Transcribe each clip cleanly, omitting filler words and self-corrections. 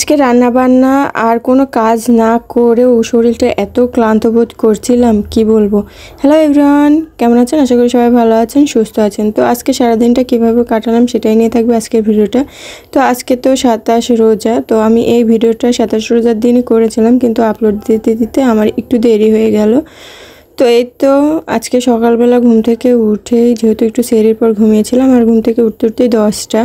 আজকে রান্নাবান্না আর কোনো কাজ না করেও শরীরটা এত ক্লান্ত বোধ করছিলাম কি বলবো। হ্যালো এভরিওয়ান, কেমন আছেন? আশা করি সবাই ভালো আছেন, সুস্থ আছেন। তো আজকে সারাদিনটা কিভাবে কাটালাম সেটাই নিয়ে থাকবে আজকের ভিডিওটা। তো আজকে তো 27 রোজা, তো আমি এই ভিডিওটা 27 রোজার দিনই করেছিলাম, কিন্তু আপলোড দিতে দিতে আমার একটু দেরি হয়ে গেল। তো এই তো আজকে সকালবেলা ঘুম থেকে উঠেই, যেহেতু একটু সেহরির পর ঘুমিয়েছিলাম, আর ঘুম থেকে উঠতে উঠতেই 10টা।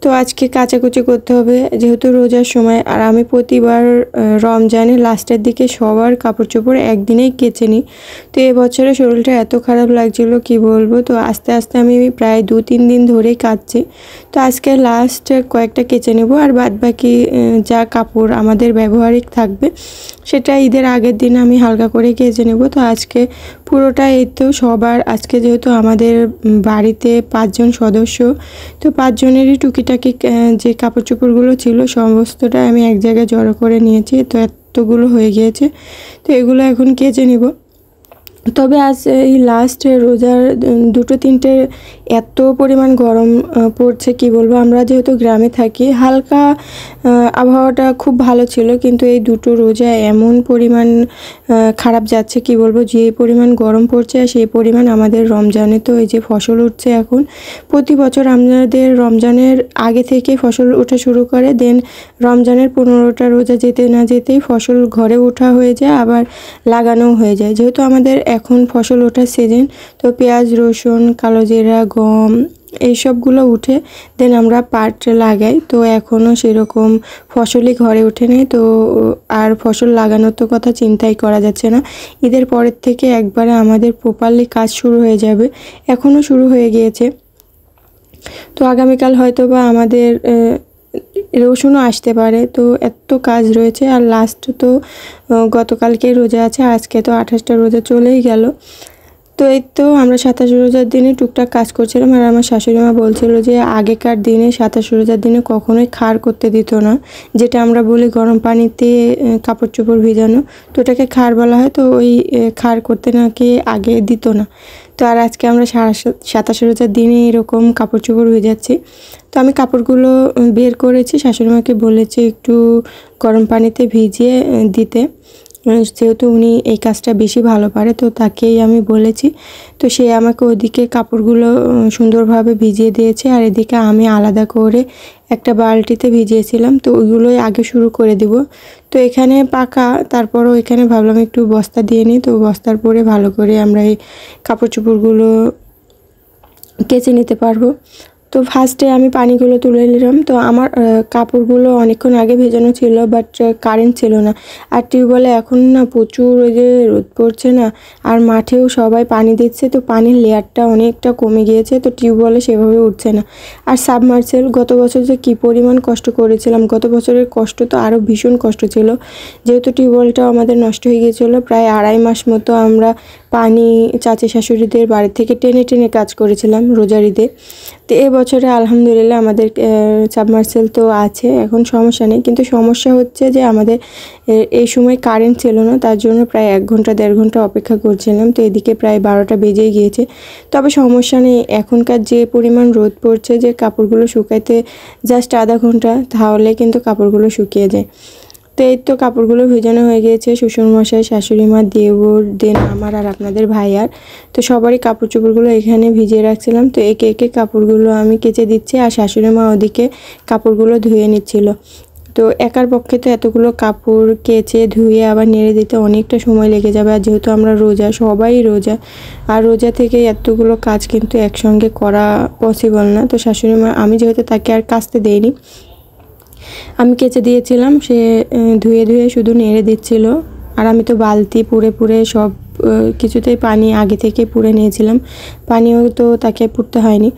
তো আজকে কাচাকুচি করতে হবে যেহেতু রোজার সময়, আর আমি প্রতিবার রমজানের লাস্টের দিকে সবার কাপড় চোপড় একদিনেই কেচে নিই। তো এবছরে শরীরটা এত খারাপ লাগছিল কি বলবো। তো আস্তে আস্তে আমি প্রায় 2-3 দিন ধরেই কাচছি। তো আজকে লাস্ট কয়েকটা কেচে নেব, আর বাদ বাকি যা কাপড় আমাদের ব্যবহারিক থাকবে সেটা ঈদের আগের দিন আমি হালকা করে কেচে নেব। তো আজকে পুরোটা এই তো সবার, আজকে যেহেতু আমাদের বাড়িতে 5 জন সদস্য, তো 5 জনেরই টুকিটাকি যে কাপড় চোপড়গুলো ছিল সমস্তটা আমি এক জায়গায় জড়ো করে নিয়েছি। তো এতগুলো হয়ে গিয়েছে, তো এগুলো এখন কেচে নিব। তবে আজ এই লাস্ট রোজার 2-3টে এত পরিমাণ গরম পড়ছে কি বলবো। আমরা যেহেতু গ্রামে থাকি, হালকা আবহাওয়াটা খুব ভালো ছিল, কিন্তু এই 2টো রোজা এমন পরিমাণ খারাপ যাচ্ছে কি বলবো। যে পরিমাণ গরম পড়ছে আর সেই পরিমাণ আমাদের রমজানে তো এই যে ফসল উঠছে এখন। প্রতি বছর আমাদের রমজানের আগে থেকে ফসল ওঠা শুরু করে, দেন রমজানের 15টা রোজা যেতে না যেতেই ফসল ঘরে ওঠা হয়ে যায়, আবার লাগানো হয়ে যায়। যেহেতু আমাদের এখন ফসল ওঠার সিজন, তো পেঁয়াজ, রসুন, কালো জিরা, গম এইসবগুলো উঠে দেন আমরা পাট লাগাই। তো এখনও সেরকম ফসলই ঘরে ওঠেনি, তো আর ফসল লাগানোর তো কথা চিন্তাই করা যাচ্ছে না। ঈদের পরের থেকে একবারে আমাদের প্রপারলি কাজ শুরু হয়ে যাবে, এখনও শুরু হয়ে গিয়েছে। তো আগামীকাল হয়তো বা আমাদের রসুনও আসতে পারে। তো এত কাজ রয়েছে, আর লাস্ট তো গতকালকে রোজা আছে, আজকে তো 28টা রোজা চলেই গেল। তো এই তো আমরা 27 রোজার দিনে টুকটাক কাজ করছিলাম, আর আমার শাশুড়ি মা বলছিল যে আগেকার দিনে 27 রোজার দিনে কখনোই খার করতে দিত না, যেটা আমরা বলি গরম পানিতে কাপড় চোপড় ভিজানো, তো ওটাকে খার বলা হয়। তো ওই খার করতে নাকি আগে দিত না। তো আর আজকে আমরা 27 রোজার দিনে এরকম কাপড় চোপড় ভিজাচ্ছি। তো আমি কাপড়গুলো বের করেছি, শাশুড়ি মাকে বলেছি একটু গরম পানিতে ভিজিয়ে দিতে, যেহেতু উনি এই কাজটা বেশি ভালো পারে, তো তাকেই আমি বলেছি। তো সে আমাকে ওদিকে কাপড়গুলো সুন্দরভাবে ভিজিয়ে দিয়েছে, আর এদিকে আমি আলাদা করে একটা বালতিতে ভিজিয়েছিলাম, তো ওইগুলোই আগে শুরু করে দিব। তো এখানে পাকা, তারপরও এখানে ভাবলাম একটু বস্তা দিয়ে নিই। তো বস্তার পরে ভালো করে আমরা এই কাপড় চোপড়গুলো কেচে নিতে পারবো। তো ফার্স্টে আমি পানিগুলো তুলে নিলাম। তো আমার কাপড়গুলো অনেকক্ষণ আগে ভেজানো ছিল, বাট কারেন্ট ছিল না। আর টিউবওয়েলে এখন না প্রচুর ওই যে রোদ পড়ছে না, আর মাঠেও সবাই পানি দিচ্ছে, তো পানির লেয়ারটা অনেকটা কমে গিয়েছে, তো টিউবওয়েলে সেভাবে উঠছে না। আর সাবমার্সেল গত বছর যে কী পরিমাণ কষ্ট করেছিলাম, গত বছরের কষ্ট তো আরও ভীষণ কষ্ট ছিল, যেহেতু টিউবওয়েলটাও আমাদের নষ্ট হয়ে গিয়েছিলো। প্রায় 2.5 মাস মতো আমরা পানি চাচি শাশুড়িদের বাড়ি থেকে টেনে টেনে কাজ করেছিলাম রোজার ঈদে। তো এবছরে আলহামদুলিল্লাহ আমাদের সাবমার্সেল তো আছে, এখন সমস্যা নেই। কিন্তু সমস্যা হচ্ছে যে আমাদের এই সময় কারেন্ট ছিল না, তার জন্য প্রায় 1 ঘন্টা 1.5 ঘন্টা অপেক্ষা করছিলাম। তো এদিকে প্রায় 12টা বেজেই গিয়েছে। তবে সমস্যা নেই, এখনকার যে পরিমাণ রোদ পড়ছে যে কাপড়গুলো শুকাইতে জাস্ট আধা ঘন্টা, তাহলে কিন্তু কাপড়গুলো শুকিয়ে যায়। তো এই তো কাপড়গুলো ভেজানো হয়ে গিয়েছে, শ্বশুরমশাই, শাশুড়ি মা, দেবর, দেন আমার আর আপনাদের ভাইয়ার। তো সবারই কাপড় চোপড়গুলো এখানে ভিজিয়ে রাখছিলাম। তো একে একে কাপড়গুলো আমি কেচে দিচ্ছি, আর শাশুড়ি মা ওদিকে কাপড়গুলো ধুয়ে নিচ্ছিল। তো একার পক্ষে তো এতগুলো কাপড় কেচে ধুয়ে আবার নেড়ে দিতে অনেকটা সময় লেগে যাবে, আর যেহেতু আমরা রোজা, সবাই রোজা, আর রোজা থেকে এতগুলো কাজ কিন্তু একসঙ্গে করা পসিবল না। তো শাশুড়ি মা, আমি যেহেতু তাকে আর কাচতে দেইনি, আমি কেচে দিয়েছিলাম, সে ধুয়ে ধুয়ে শুধু নেড়ে দিচ্ছিল। আর আমি তো বালতি পুড়ে পুড়ে সব কিছুতেই পানি আগে থেকে পুড়ে নিয়েছিলাম, পানিও তো তাকে পুড়তে হয়নি।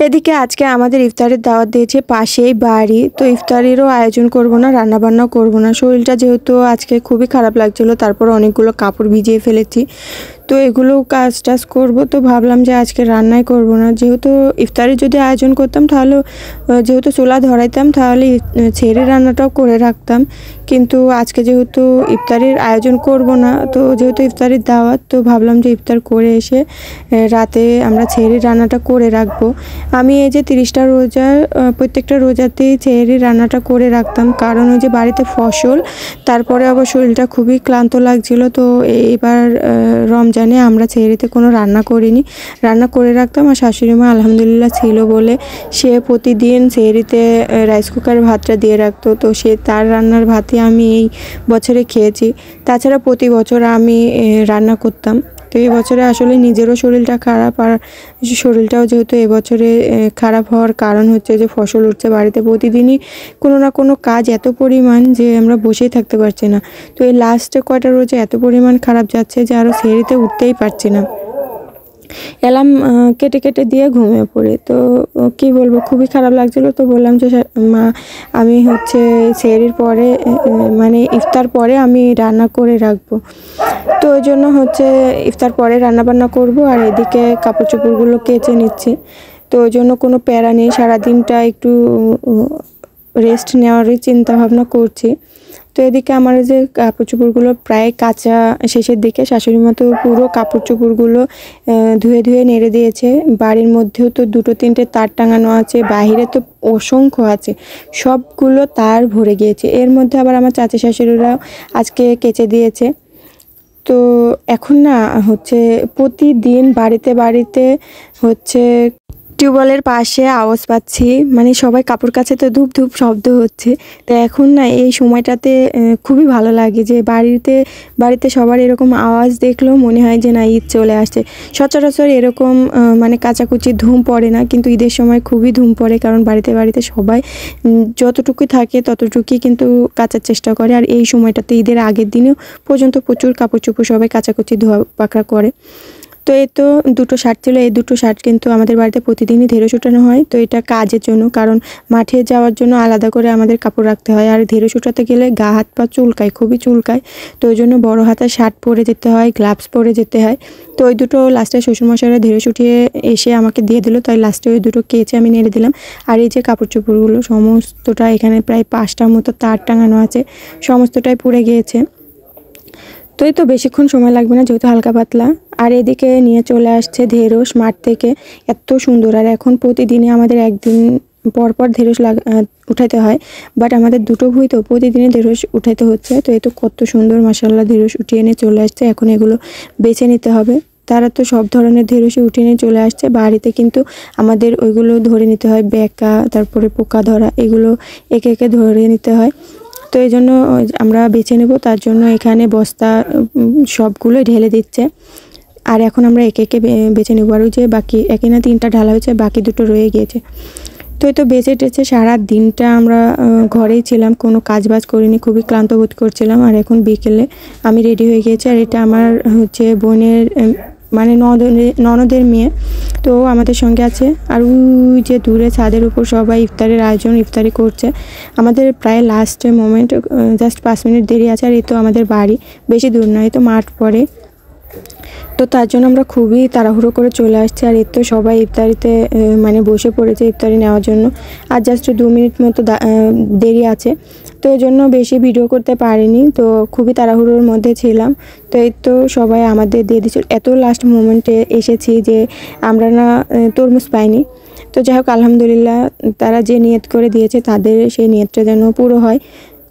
এদিকে আজকে আমাদের ইফতারের দাওয়াত দিয়েছে পাশেই বাড়ি, তো ইফতারেরও আয়োজন করব না, রান্নাবান্নাও করব না। শরীরটা যেহেতু আজকে খুবই খারাপ লাগছিল, তারপর অনেকগুলো কাপড় ভিজিয়ে ফেলেছি। তো তো এগুলো কাজ টাজ করবো, তো ভাবলাম যে আজকে রান্নাই করব না। যেহেতু ইফতারের যদি আয়োজন করতাম তাহলে যেহেতু চুলা ধরাইতাম তাহলে ছেড়ে রান্নাটাও করে রাখতাম, কিন্তু আজকে যেহেতু ইফতারের আয়োজন করব না, তো যেহেতু ইফতারের দাওয়াত, তো ভাবলাম যে ইফতার করে এসে রাতে আমরা ছেড়ে রান্নাটা করে রাখবো। আমি এই যে 30টা রোজা, প্রত্যেকটা রোজাতেই ছেড়ে রান্নাটা করে রাখতাম, কারণ ওই যে বাড়িতে ফসল, তারপরে আবার শরীরটা খুবই ক্লান্ত লাগছিল। তো এবার রমজানে আমরা ছেড়েতে কোনো রান্না করিনি, রান্না করে রাখতাম। আর শাশুড়ি মা আলহামদুলিল্লাহ ছিল বলে সে প্রতিদিন ছেড়েতে রাইস কুকারে ভাতটা দিয়ে রাখতো, তো সে তার রান্নার ভাতই আমি এই বছরে খেয়েছি। তাছাড়া প্রতি বছর আমি রান্না করতাম। তো এই বছরে আসলে নিজেরও শরীরটা খারাপ, আর শরীরটাও যেহেতু এবছরে খারাপ হওয়ার কারণ হচ্ছে যে ফসল উঠছে বাড়িতে, প্রতিদিনই কোনো না কোনো কাজ এত পরিমাণ যে আমরা বসেই থাকতে পারছি না। তো এই লাস্টে কয়টা রোজে এত পরিমাণ খারাপ যাচ্ছে যে আরও সেরিতে উঠতেই পারছি না। অ্যালার্ম কেটে কেটে দিয়ে ঘুমিয়ে পড়ি। তো কি বলবো, খুবই খারাপ লাগছিলো। তো বললাম যে মা, আমি হচ্ছে সেহরির পরে মানে ইফতার পরে আমি রান্না করে রাখবো। তো ওই জন্য হচ্ছে ইফতার পরে রান্না বান্না করব, আর এদিকে কাপড় চোপড়গুলো কেচে নিচ্ছি। তো ওই জন্য কোনো প্যারা নেই, সারাদিনটা একটু রেস্ট নেওয়ারই চিন্তা ভাবনা করছি। তো এদিকে আমার যে কাপড় চোপড়গুলো প্রায় কাঁচা শেষের দিকে, শাশুড়ি মা তো পুরো কাপড় চোপড়গুলো ধুয়ে ধুয়ে নেড়ে দিয়েছে। বাড়ির মধ্যেও তো 2-3টে তার টাঙানো আছে, বাহিরে তো অসংখ্য আছে, সবগুলো তার ভরে গিয়েছে। এর মধ্যে আবার আমার চাচা শাশুড়িরাও আজকে কেচে দিয়েছে। তো এখন না হচ্ছে প্রতিদিন বাড়িতে বাড়িতে হচ্ছে টিউবওয়েলের পাশে আওয়াজ পাচ্ছি, মানে সবাই কাপড় কাচে তো ধূপ ধূপ শব্দ হচ্ছে। তো এখন না এই সময়টাতে খুবই ভালো লাগে যে বাড়িতে সবার এরকম আওয়াজ দেখলেও মনে হয় যে না ঈদ চলে আসছে। সচরাচর এরকম মানে কাচাকুচি ধুম পড়ে না, কিন্তু ঈদের সময় খুবই ধুম পড়ে, কারণ বাড়িতে বাড়িতে সবাই যতটুকুই থাকে ততটুকুই কিন্তু কাচার চেষ্টা করে। আর এই সময়টাতে ঈদের আগের দিনেও পর্যন্ত প্রচুর কাপড় চোপড় সবাই কাচাকুচি ধোয়া পাকড়া করে। তো এই তো 2টো শার্ট ছিল, এই 2টো শার্ট কিন্তু আমাদের বাড়িতে প্রতিদিনই ঢেড়স ওঠানো হয়। তো এটা কাজের জন্য, কারণ মাঠে যাওয়ার জন্য আলাদা করে আমাদের কাপড় রাখতে হয়, আর ঢেড়স ওঠাতে গেলে গা হাত পা চুলকায়, খুবই চুলকায়। তো ওই জন্য বড় হাতের শার্ট পরে যেতে হয়, গ্লাভস পরে যেতে হয়। তো ওই দুটো লাস্টে শ্বশুরমশাইরা ঢেড়স উঠিয়ে এসে আমাকে দিয়ে দিল, তাই লাস্টে ওই দুটো কেচে আমি নেড়ে দিলাম। আর এই যে কাপড় চোপড়গুলো সমস্তটা, এখানে প্রায় 5টার মতো তার টাঙানো আছে, সমস্তটাই পুড়ে গিয়েছে। তো এই তো বেশিক্ষণ সময় লাগবে না, যেহেতু হালকা পাতলা। আর এদিকে নিয়ে চলে আসছে ঢেঁড়স মাঠ থেকে, এত সুন্দর। আর এখন প্রতিদিনই আমাদের একদিন পর পর ঢেঁড়স উঠাইতে হয়, বাট আমাদের 2টো ভুঁই তো প্রতিদিনই ঢেঁড়স উঠাইতে হচ্ছে। তো এই তো কত সুন্দর মাশাআল্লাহ ঢেঁড়স উঠিয়ে এনে চলে আসছে, এখন এগুলো বেছে নিতে হবে। তারা তো সব ধরনের ঢেঁড়সই উঠিয়ে নিয়ে চলে আসছে, বাড়িতে কিন্তু আমাদের ওইগুলো ধরে নিতে হয়, বেকা, তারপরে পোকা ধরা, এগুলো একে একে ধরে নিতে হয়। তো এই জন্য আমরা বেছে নেব, তার জন্য এখানে বস্তা সবগুলো ঢেলে দিচ্ছে। আর এখন আমরা একে একে বেছে নেব। আর ওই যে বাকি একে না 3টা ঢালা হয়েছে, বাকি 2টো রয়ে গিয়েছে। তো এই তো বেছে টেছে সারা দিনটা আমরা ঘরেই ছিলাম, কোনো কাজ বাজ করিনি, খুবই ক্লান্ত বোধ করছিলাম। আর এখন বিকেলে আমি রেডি হয়ে গিয়েছি, আর এটা আমার হচ্ছে বোনের মানে ননদের মেয়ে, তো আমাদের সঙ্গে আছে। আর ওই যে দূরে ছাদের উপর সবাই ইফতারের আয়োজন, ইফতারি করছে। আমাদের প্রায় লাস্টে মোমেন্ট, জাস্ট 5 মিনিট দেরি আছে। আর এই তো আমাদের বাড়ি, বেশি দূর নয়, তো মাঠ পড়ে। তো তার জন্য আমরা খুবই তাড়াহুড়ো করে চলে আসছি। আর এর তো সবাই ইফতারিতে মানে বসে পড়েছে ইফতারি নেওয়ার জন্য, আর জাস্ট 2 মিনিট মতো দেরি আছে। তো এই জন্য বেশি ভিডিও করতে পারিনি, তো খুবই তাড়াহুড়োর মধ্যে ছিলাম। তো এই তো সবাই আমাদের দিয়ে দিচ্ছিল, এত লাস্ট মোমেন্টে এসেছি যে আমরা না তরমুজ পাইনি। তো যাই হোক আলহামদুলিল্লাহ, তারা যে নিয়ত করে দিয়েছে তাদের সেই নিয়তটা যেন পুরো হয়।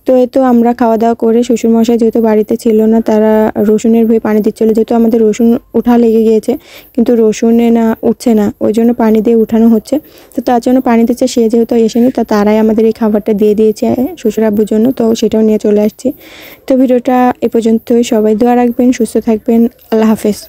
তো এই তো আমরা খাওয়া দাওয়া করে, শ্বশুরমশাই যেহেতু বাড়িতে ছিল না, তারা রসুনের ভয়ে পানি দিচ্ছিলো, যেহেতু আমাদের রসুন উঠা লেগে গিয়েছে, কিন্তু রসুনে না উঠছে না, ওই জন্য পানি দিয়ে উঠানো হচ্ছে। তো তার জন্য পানি দিচ্ছে, সে যেহেতু এসেনি, তারাই আমাদের এই খাবারটা দিয়ে দিয়েছে শ্বশুর আব্বুর জন্য, তো সেটাও নিয়ে চলে আসছি। তো ভিডিওটা এ পর্যন্তই, সবাই দোয়া রাখবেন, সুস্থ থাকবেন, আল্লাহ হাফেজ।